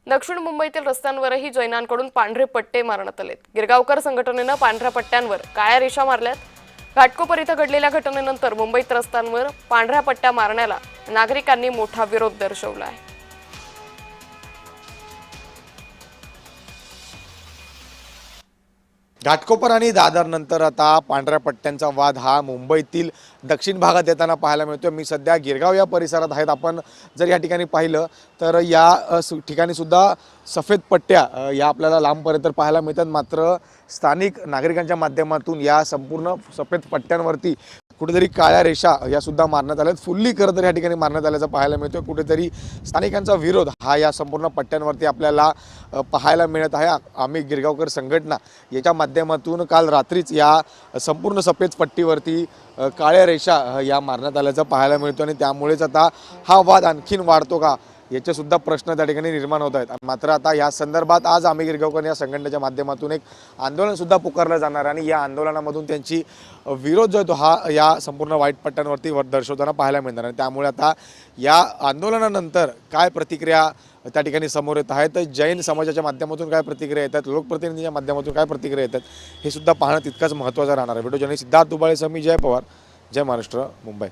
दक्षिण मुंबईतील रस्त्यांवरही जैनांकडून पांढरे पट्टे मारण्यात आलेत। गिरगावकर संघटनेनं पांढऱ्या पट्ट्यांवर काळ्या रेषा मारल्यात। घाटकोपर इथं घडलेल्या घटनेनंतर मुंबईत रस्त्यांवर पांढऱ्या पट्ट्या मारण्याला नागरिकांनी मोठा विरोध दर्शवला आहे। घाटकोपर आणि दादर नंतर आता पांढऱ्या पट्ट्यांचा वाद हा मुंबईतील दक्षिण भागात येताना पाहायला मिळतोय। मी सध्या गिरगाव या परिसरात आहेत। आपण जर या ठिकाणी पाहिलं तर या ठिकाणी सुद्धा सफेद पट्ट्या या आपल्याला लांबपर्यंत पाहायला मिळतात। मात्र स्थानिक नागरिकांच्या माध्यमातून या संपूर्ण सफेद पट्ट्यांवरती कुठेतरी काळ्या रेषा या सुद्धा मारण्यात आल्यात। फुल्ली खरं तर या ठिकाणी मारण्यात आल्याचं पाहायला मिळतोय। कुठेतरी स्थानिकांचा विरोध हा या संपूर्ण पट्ट्यांवरती आपल्याला पाहायला मिळत आहे। आम्ही गिरगावकर संघटना याच्या माध्यमातून काल रात्रीच या संपूर्ण सफेद पट्टीवरती काळ्या रेषा या मारण्यात आल्याचं पाहायला मिळतो आणि त्यामुळेच आता हा वाद आणखीन वाढतो का याचे सुद्धा प्रश्न त्या ठिकाणी निर्माण होत आहेत। मात्र आता या संदर्भात आज आम्ही गिरगावकर या संघटनेच्या माध्यमातून एक आंदोलन सुद्धा पुकारलं जाणार आणि या आंदोलनामधून त्यांची विरोध जो आहे तो हा या संपूर्ण व्हाईट पट्ट्यांवरती दर्शवताना पाहायला मिळणार आहे। त्यामुळे आता या आंदोलनानंतर काय प्रतिक्रिया त्या ठिकाणी समोर येत आहेत, जैन समाजाच्या माध्यमातून काय प्रतिक्रिया येतात, लोकप्रतिनिधींच्या माध्यमातून काय प्रतिक्रिया येतात हे सुद्धा पाहणं तितकंच महत्त्वाचं राहणार आहे। व्हिडिओ जर्नलिस्ट सिद्धार्थ दुबाळेसह मी जय पवार, जय महाराष्ट्र, मुंबई।